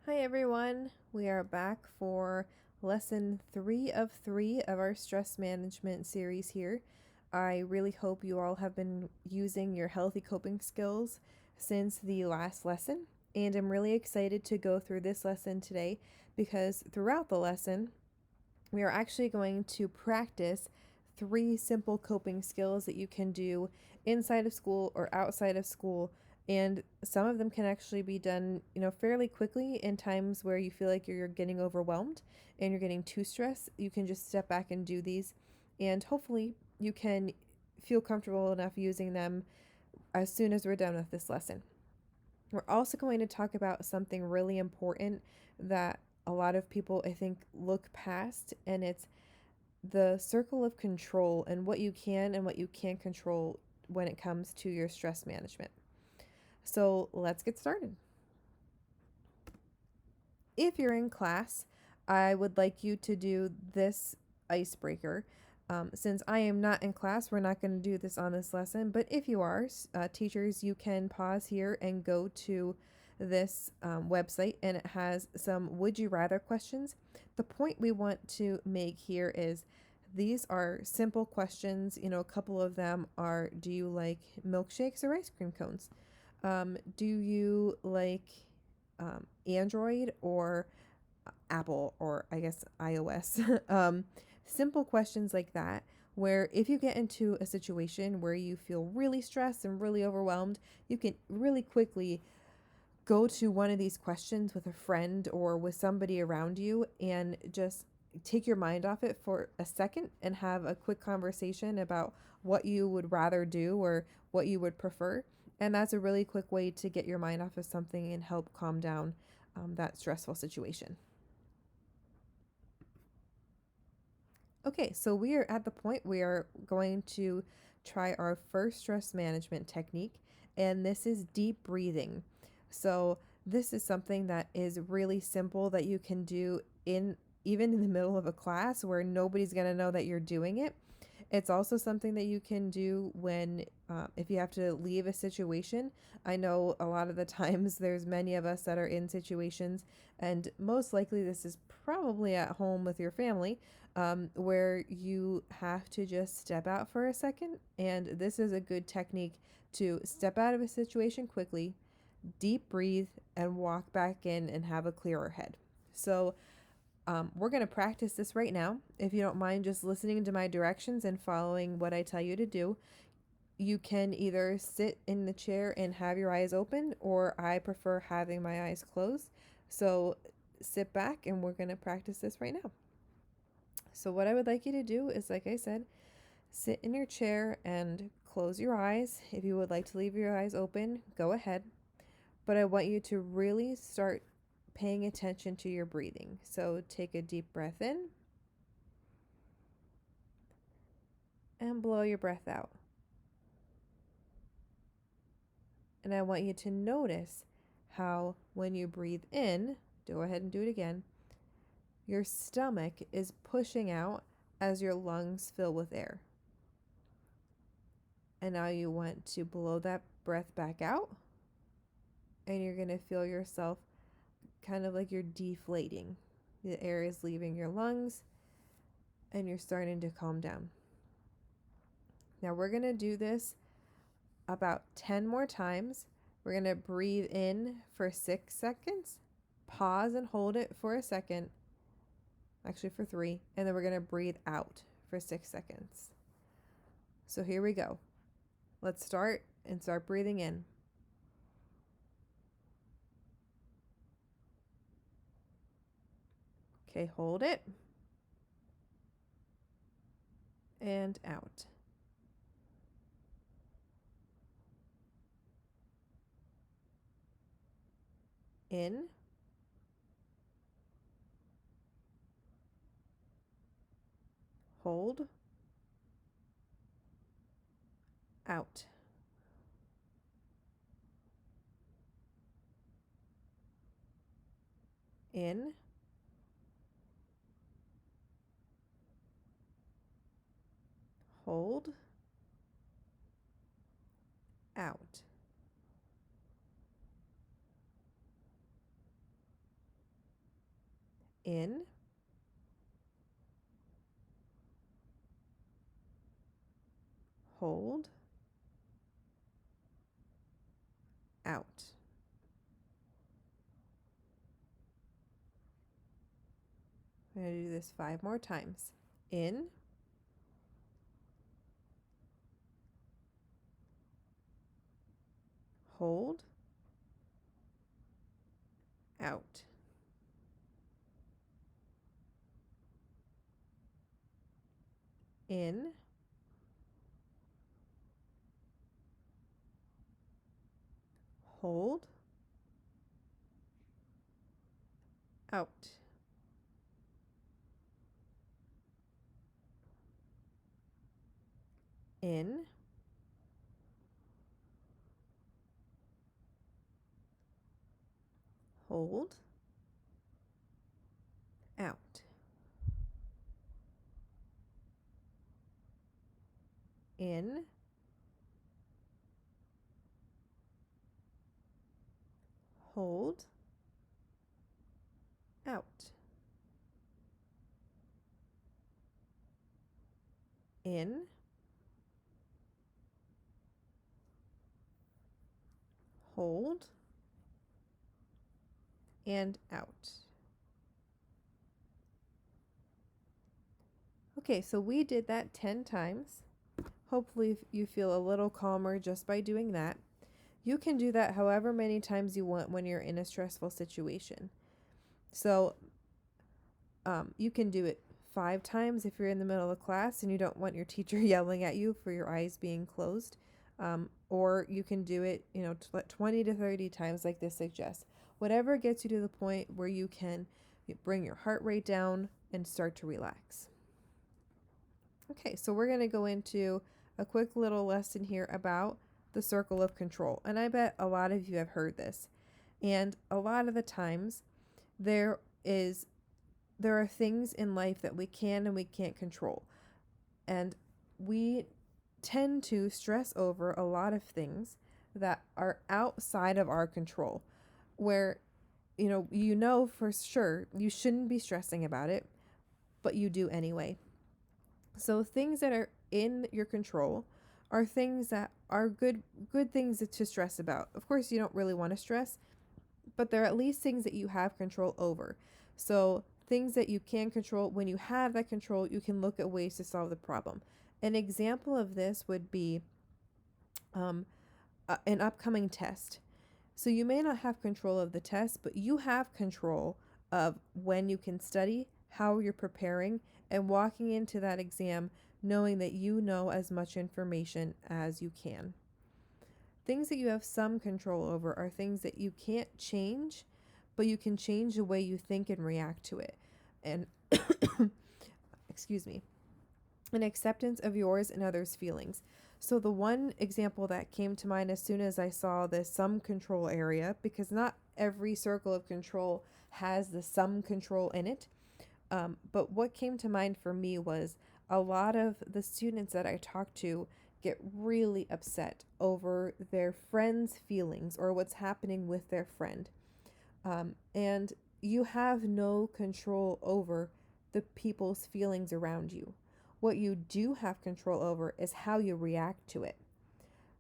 Hi everyone, we are back for lesson 3 of our stress management series here. I really hope you all have been using your healthy coping skills since the last lesson, and I'm really excited to go through this lesson today because throughout the lesson, we are actually going to practice 3 simple coping skills that you can do inside of school or outside of school. And some of them can actually be done, fairly quickly in times where you feel like you're getting overwhelmed and you're getting too stressed. You can just step back and do these. And hopefully you can feel comfortable enough using them as soon as we're done with this lesson. We're also going to talk about something really important that a lot of people, I think, look past, and it's the circle of control and what you can and what you can't control when it comes to your stress management. So let's get started. If you're in class, I would like you to do this icebreaker. Since I am not in class, we're not going to do this on this lesson, but if you are, teachers, you can pause here and go to this website, and it has some would you rather questions. The point we want to make here is these are simple questions. A couple of them are, do you like milkshakes or ice cream cones? Do you like Android or Apple, or I guess iOS? Simple questions like that, where if you get into a situation where you feel really stressed and really overwhelmed, you can really quickly go to one of these questions with a friend or with somebody around you and just take your mind off it for a second and have a quick conversation about what you would rather do or what you would prefer. And that's a really quick way to get your mind off of something and help calm down that stressful situation. Okay, so we are at the point we are going to try our first stress management technique, and this is deep breathing. So, this is something that is really simple that you can do in even in the middle of a class where nobody's going to know that you're doing it. It's also something that you can do when, if you have to leave a situation. I know a lot of the times there's many of us that are in situations, and most likely this is probably at home with your family, where you have to just step out for a second. And this is a good technique to step out of a situation quickly, deep breathe, and walk back in and have a clearer head. So, we're going to practice this right now. If you don't mind just listening to my directions and following what I tell you to do, you can either sit in the chair and have your eyes open, or I prefer having my eyes closed. So sit back and we're going to practice this right now. So, what I would like you to do is, like I said, sit in your chair and close your eyes. If you would like to leave your eyes open, go ahead. But I want you to really start paying attention to your breathing. So, take a deep breath in and blow your breath out. And I want you to notice how when you breathe in, go ahead and do it again, your stomach is pushing out as your lungs fill with air. And now you want to blow that breath back out, and you're going to feel yourself kind of like you're deflating. The air is leaving your lungs and you're starting to calm down. Now we're going to do this about 10 more times. We're going to breathe in for 6 seconds, pause and hold it for a second, actually for 3, and then we're going to breathe out for 6 seconds. So here we go. Let's start breathing in. Okay, hold it. And out. In. Hold. Out. In. Hold. Out. in, hold, out. I'm going to do this 5 more times. In, hold, out. In, hold, out. In, hold, out. In, hold, out. In, hold, and out. Okay, so we did that 10 times. Hopefully you feel a little calmer just by doing that. You can do that however many times you want when you're in a stressful situation. So you can do it 5 times if you're in the middle of class and you don't want your teacher yelling at you for your eyes being closed. Or you can do it, 20 to 30 times like this suggests. Whatever gets you to the point where you can bring your heart rate down and start to relax. Okay, so we're going to go into a quick little lesson here about the circle of control. And I bet a lot of you have heard this. And a lot of the times there are things in life that we can and we can't control. And we tend to stress over a lot of things that are outside of our control, where you know for sure you shouldn't be stressing about it, but you do anyway. So things that are in your control are things that are good things to stress about. Of course, you don't really want to stress, but they're at least things that you have control over. So things that you can control, when you have that control, you can look at ways to solve the problem. An example of this would be an upcoming test. So you may not have control of the test, but you have control of when you can study, how you're preparing, and walking into that exam knowing that you know as much information as you can. Things that you have some control over are things that you can't change, but you can change the way you think and react to it. And excuse me. An acceptance of yours and others' feelings. So the one example that came to mind as soon as I saw the sum control area, because not every circle of control has the sum control in it, but what came to mind for me was a lot of the students that I talk to get really upset over their friend's feelings or what's happening with their friend. And you have no control over the people's feelings around you. What you do have control over is how you react to it.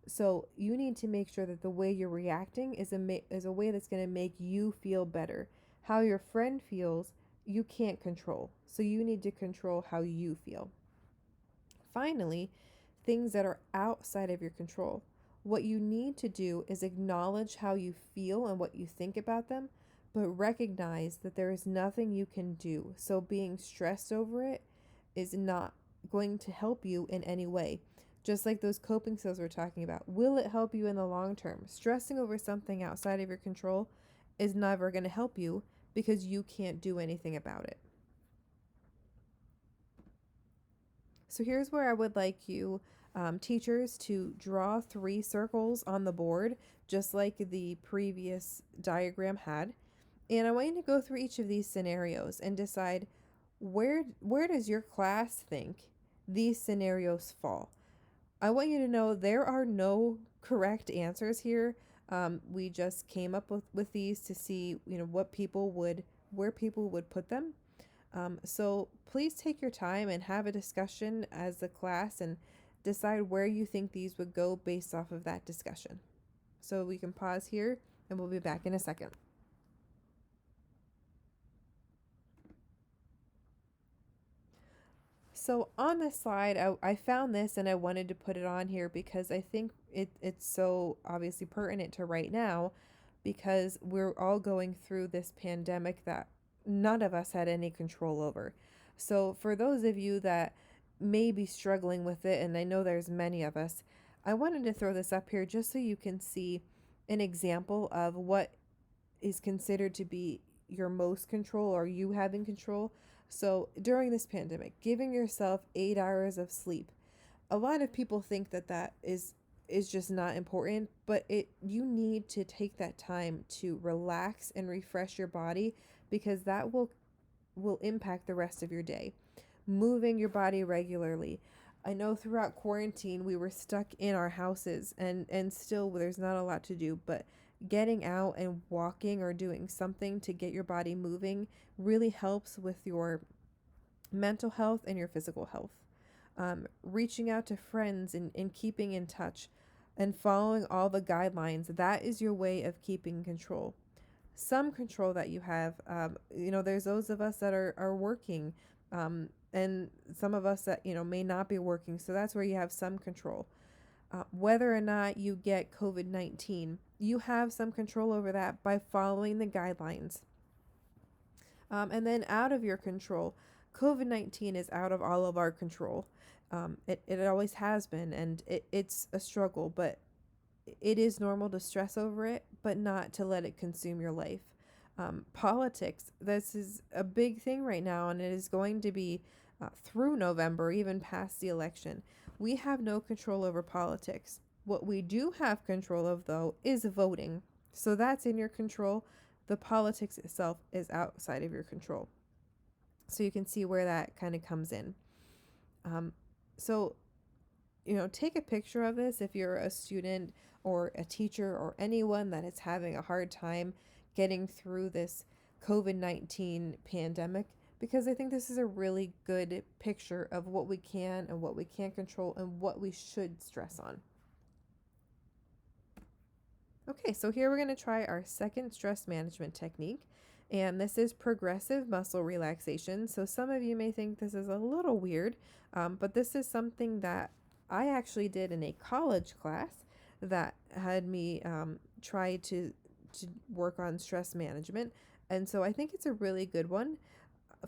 So you need to make sure that the way you're reacting is a way that's going to make you feel better. How your friend feels, you can't control. So you need to control how you feel. Finally, things that are outside of your control. What you need to do is acknowledge how you feel and what you think about them, but recognize that there is nothing you can do. So being stressed over it is not going to help you in any way. Just like those coping skills we're talking about. Will it help you in the long term? Stressing over something outside of your control is never going to help you because you can't do anything about it. So here's where I would like you, teachers, to draw 3 circles on the board, just like the previous diagram had. And I want you to go through each of these scenarios and decide where does your class think these scenarios fall. I want you to know there are no correct answers here. We just came up with these to see, what people would where people would put them. So please take your time and have a discussion as a class and decide where you think these would go based off of that discussion. So we can pause here and we'll be back in a second. So on this slide, I found this and I wanted to put it on here because I think it's so obviously pertinent to right now, because we're all going through this pandemic that none of us had any control over. So for those of you that may be struggling with it, and I know there's many of us, I wanted to throw this up here just so you can see an example of what is considered to be your most control or you having control. So during this pandemic, giving yourself 8 hours of sleep. A lot of people think that that is just not important, but you need to take that time to relax and refresh your body, because that will impact the rest of your day. Moving your body regularly. I know throughout quarantine we were stuck in our houses, and still there's not a lot to do, but getting out and walking or doing something to get your body moving really helps with your mental health and your physical health. Reaching out to friends and keeping in touch and following all the guidelines, that is your way of keeping control. Some control that you have, there's those of us that are working, and some of us that, may not be working. So that's where you have some control. Whether or not you get COVID-19, you have some control over that by following the guidelines. And then out of your control, COVID-19 is out of all of our control. It always has been, and it's a struggle, but it is normal to stress over it, but not to let it consume your life. Politics, this is a big thing right now, and it is going to be through November, even past the election. We have no control over politics. What we do have control of, though, is voting. So that's in your control. The politics itself is outside of your control. So you can see where that kind of comes in. So, take a picture of this if you're a student or a teacher or anyone that is having a hard time getting through this COVID-19 pandemic, because I think this is a really good picture of what we can and what we can't control and what we should stress on. Okay, so here we're going to try our second stress management technique, and this is progressive muscle relaxation. So some of you may think this is a little weird, but this is something that I actually did in a college class that had me try to work on stress management. And so I think it's a really good one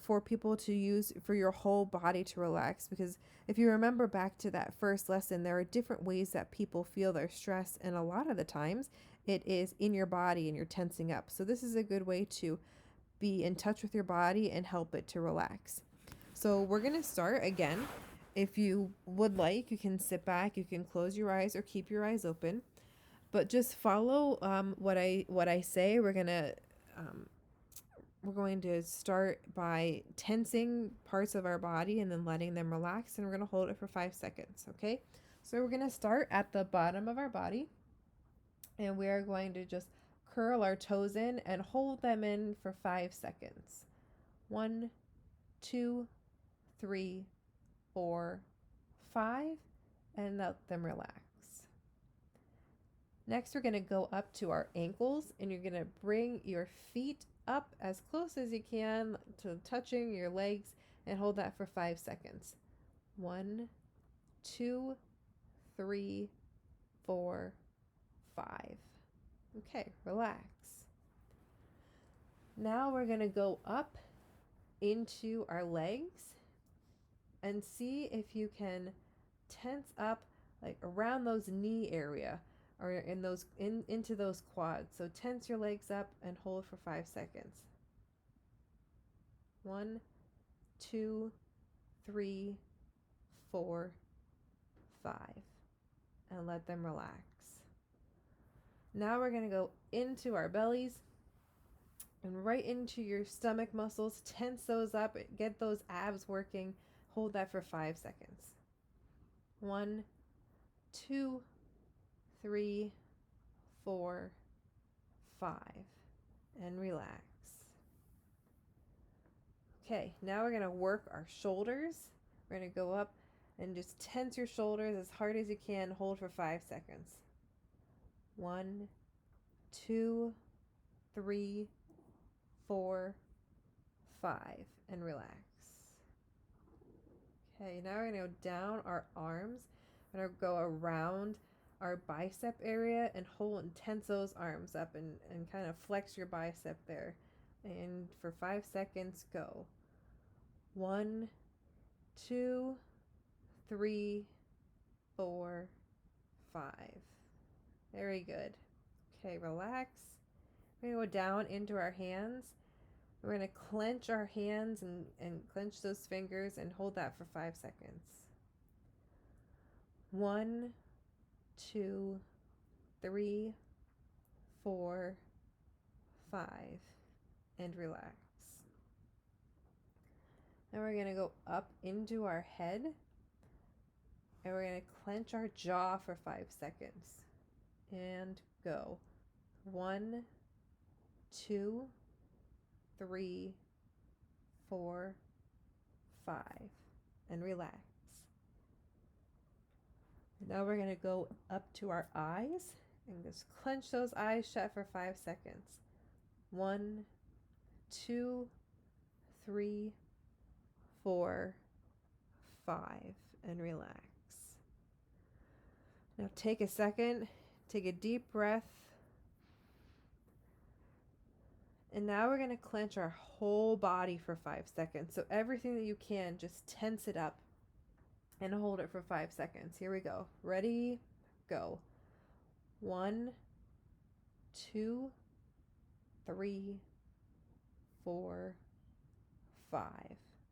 for people to use for your whole body to relax, because if you remember back to that first lesson, there are different ways that people feel their stress, and a lot of the times it is in your body and you're tensing up. So this is a good way to be in touch with your body and help it to relax. So we're going to start again. If you would like, you can sit back, you can close your eyes or keep your eyes open, but just follow what I say. We're going to start by tensing parts of our body and then letting them relax, and we're going to hold it for 5 seconds, okay? So we're going to start at the bottom of our body, and we are going to just curl our toes in and hold them in for 5 seconds. 1, 2, 3, 4, 5, and let them relax. Next, we're going to go up to our ankles, and you're going to bring your feet up as close as you can to touching your legs and hold that for 5 seconds. 1, 2, 3, 4, 5. Okay, relax. Now we're going to go up into our legs and see if you can tense up like around those knee area or into those quads. So tense your legs up and hold for 5 seconds. 1, 2, 3, 4, 5. And let them relax. Now we're going to go into our bellies and right into your stomach muscles. Tense those up, get those abs working. Hold that for 5 seconds. 1, 2, 3, 4, 5. And relax. Okay, now we're going to work our shoulders. We're going to go up and just tense your shoulders as hard as you can. Hold for 5 seconds. 1, 2, 3, 4, 5, and relax. Okay, now we're going to go down our arms. We're going to go around our bicep area and hold and tense those arms up and kind of flex your bicep there. And for 5 seconds, go. 1, 2, 3, 4, 5. Very good. Okay, relax. We're going to go down into our hands. We're going to clench our hands and clench those fingers and hold that for 5 seconds. 1, 2, 3, 4, 5, and relax. Now we're going to go up into our head and we're going to clench our jaw for 5 seconds. And go. 1, 2, 3, 4, 5, and relax. Now we're going to go up to our eyes and just clench those eyes shut for 5 seconds. 1, 2, 3, 4, 5, and relax. Now take a second, take a deep breath. And now we're going to clench our whole body for 5 seconds. So everything that you can, just tense it up and hold it for 5 seconds. Here we go. Ready? Go. 1, 2, 3, 4, 5.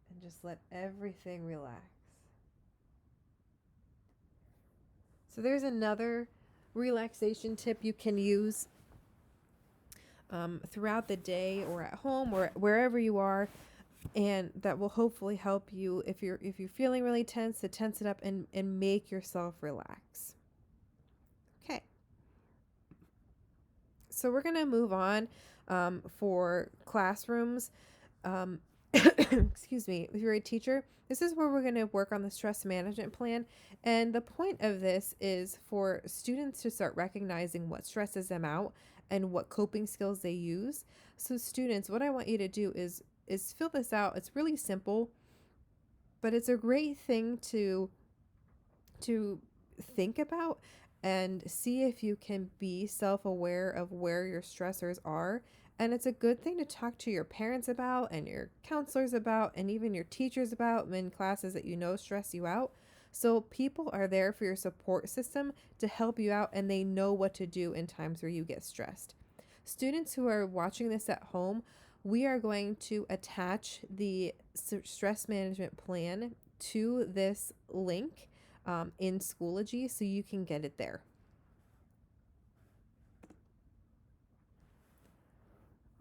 And just let everything relax. So there's another relaxation tip you can use throughout the day or at home or wherever you are, and that will hopefully help you if you're feeling really tense, to tense it up and make yourself relax. Okay. So we're going to move on for classrooms. Excuse me, if you're a teacher, this is where we're going to work on the stress management plan. And the point of this is for students to start recognizing what stresses them out and what coping skills they use. So students, what I want you to do is fill this out. It's really simple, but it's a great thing to think about and see if you can be self-aware of where your stressors are. And it's a good thing to talk to your parents about and your counselors about and even your teachers about in classes that you know stress you out. So people are there for your support system to help you out, and they know what to do in times where you get stressed. Students who are watching this at home, we are going to attach the stress management plan to this link in Schoology so you can get it there.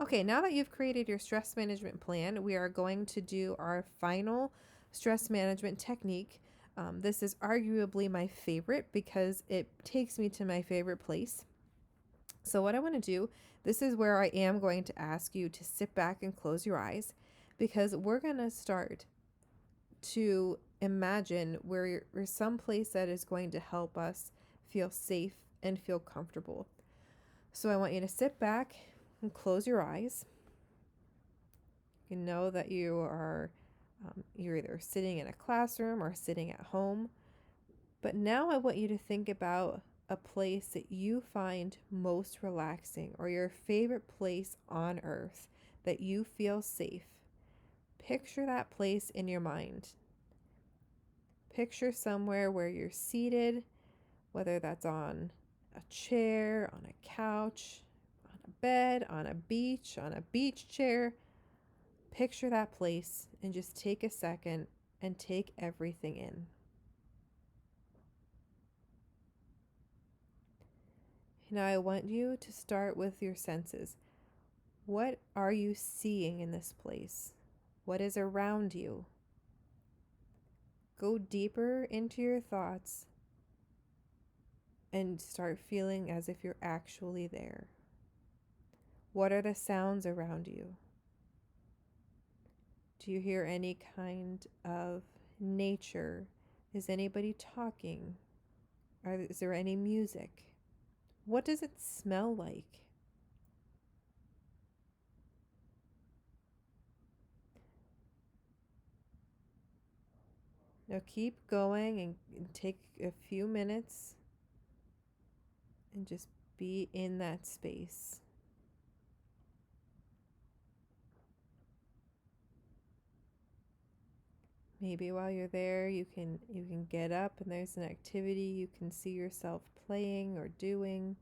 Okay, now that you've created your stress management plan, we are going to do our final stress management technique. This is arguably my favorite because it takes me to my favorite place. So what I want to do, this is where I am going to ask you to sit back and close your eyes, because we're going to start to imagine where you're someplace that is going to help us feel safe and feel comfortable. So I want you to sit back and close your eyes. You know that you are you're either sitting in a classroom or sitting at home. But now I want you to think about a place that you find most relaxing, or your favorite place on earth that you feel safe. Picture that place in your mind. Picture somewhere where you're seated, whether that's on a chair, on a couch, on a bed, on a beach chair. Picture that place and just take a second and take everything in. Now I want you to start with your senses. What are you seeing in this place? What is around you? Go deeper into your thoughts and start feeling as if you're actually there. What are the sounds around you? Do you hear any kind of nature? Is anybody talking? Is there any music? What does it smell like? Now keep going and take a few minutes and just be in that space. Maybe while you're there, you can get up and there's an activity you can see yourself playing or doing.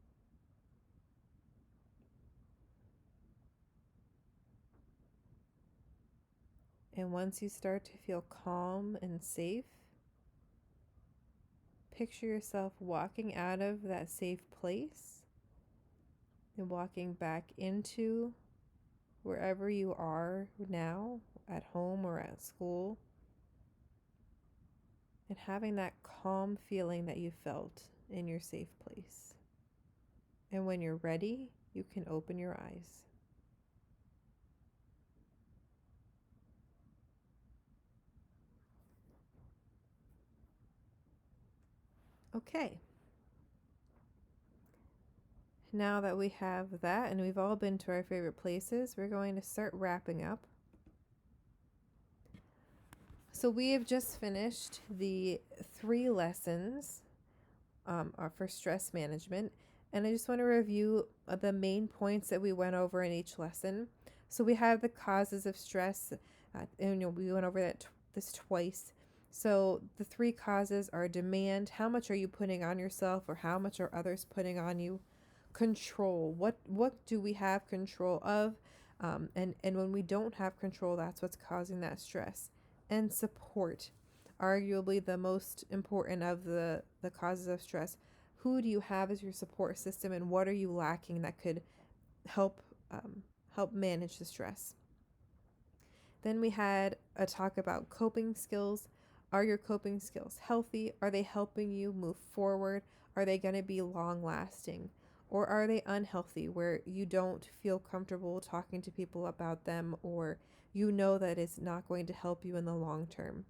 And once you start to feel calm and safe, picture yourself walking out of that safe place and walking back into wherever you are now, at home or at school, and having that calm feeling that you felt in your safe place. And when you're ready, you can open your eyes. Okay. Now that we have that and we've all been to our favorite places, we're going to start wrapping up. So we have just finished the 3 lessons for stress management, and I just want to review the main points that we went over in each lesson. So we have the causes of stress, and we went over this twice. So the 3 causes are demand: how much are you putting on yourself, or how much are others putting on you? Control: what do we have control of? And when we don't have control, that's what's causing that stress. And support: arguably the most important of the causes of stress. Who do you have as your support system, and what are you lacking that could help help manage the stress? Then we had a talk about coping skills. Are your coping skills healthy? Are they helping you move forward? Are they going to be long lasting? Or are they unhealthy, where you don't feel comfortable talking to people about them, or you know that it's not going to help you in the long term?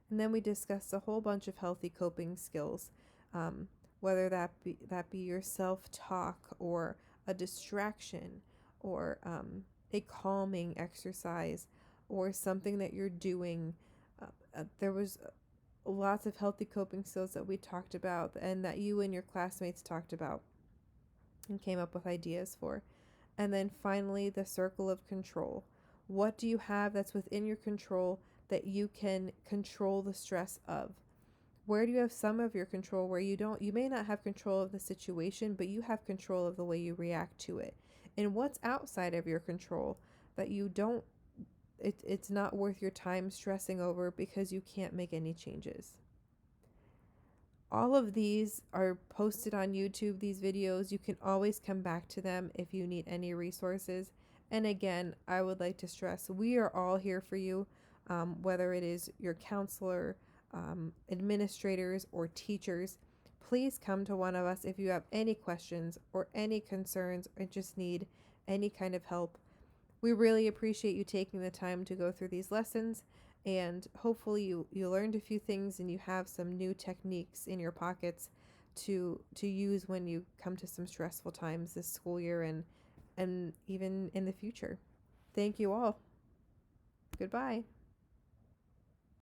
And then we discussed a whole bunch of healthy coping skills, whether that be your self-talk, or a distraction, or a calming exercise, or something that you're doing. There was lots of healthy coping skills that we talked about, and that you and your classmates talked about and came up with ideas for. And then finally, the circle of control. What do you have that's within your control that you can control the stress of? Where do you have some of your control where you may not have control of the situation, but you have control of the way you react to it? And what's outside of your control that you don't, it's not worth your time stressing over because you can't make any changes? All of these are posted on YouTube, these videos. You can always come back to them if you need any resources. And again, I would like to stress, we are all here for you, whether it is your counselor, administrators, or teachers. Please come to one of us if you have any questions or any concerns, or just need any kind of help. We really appreciate you taking the time to go through these lessons, and hopefully you learned a few things and you have some new techniques in your pockets to use when you come to some stressful times this school year, and even in the future. Thank you all. Goodbye.